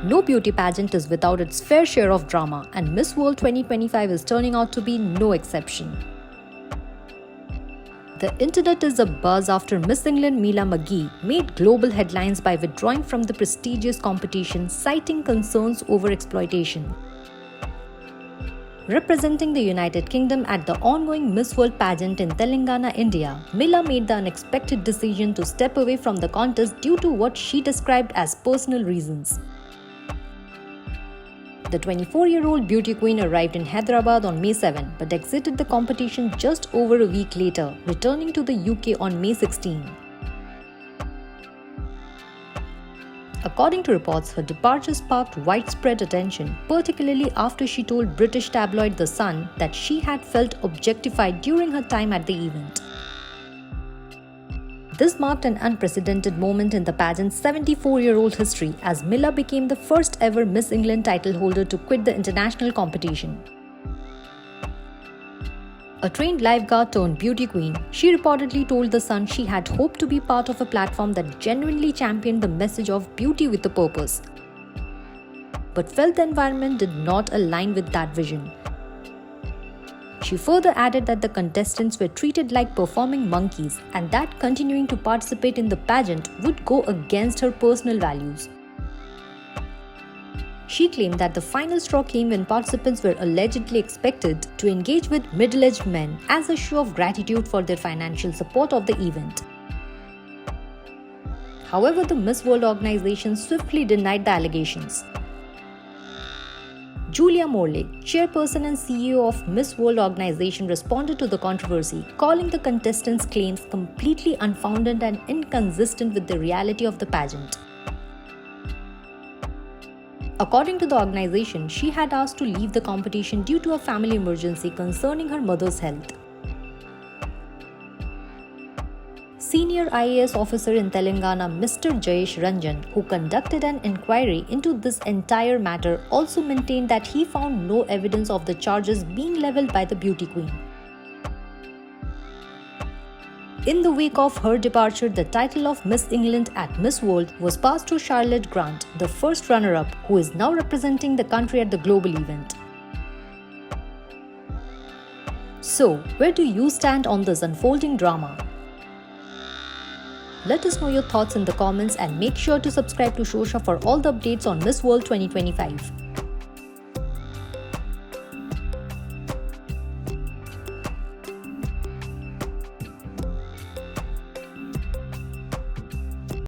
No beauty pageant is without its fair share of drama, and Miss World 2025 is turning out to be no exception. The internet is abuzz after Miss England Milla Magee made global headlines by withdrawing from the prestigious competition, citing concerns over exploitation. Representing the United Kingdom at the ongoing Miss World pageant in Telangana, India, Milla made the unexpected decision to step away from the contest due to what she described as personal reasons. The 24-year-old beauty queen arrived in Hyderabad on May 7 but exited the competition just over a week later, returning to the UK on May 16. According to reports, her departure sparked widespread attention, particularly after she told British tabloid The Sun that she had felt objectified during her time at the event. This marked an unprecedented moment in the pageant's 74-year-old history, as Milla became the first ever Miss England title holder to quit the international competition. A trained lifeguard turned beauty queen, she reportedly told The Sun she had hoped to be part of a platform that genuinely championed the message of beauty with a purpose, but felt the environment did not align with that vision. She further added that the contestants were treated like performing monkeys and that continuing to participate in the pageant would go against her personal values. She claimed that the final straw came when participants were allegedly expected to engage with middle-aged men as a show of gratitude for their financial support of the event. However, the Miss World organization swiftly denied the allegations. Julia Morley, chairperson and CEO of Miss World organization, responded to the controversy, calling the contestants' claims completely unfounded and inconsistent with the reality of the pageant. According to the organization, she had asked to leave the competition due to a family emergency concerning her mother's health. Senior IAS officer in Telangana, Mr. Jayesh Ranjan, who conducted an inquiry into this entire matter, also maintained that he found no evidence of the charges being leveled by the beauty queen. In the wake of her departure, the title of Miss England at Miss World was passed to Charlotte Grant, the first runner-up, who is now representing the country at the global event. So, where do you stand on this unfolding drama? Let us know your thoughts in the comments and make sure to subscribe to Shosha for all the updates on Miss World 2025.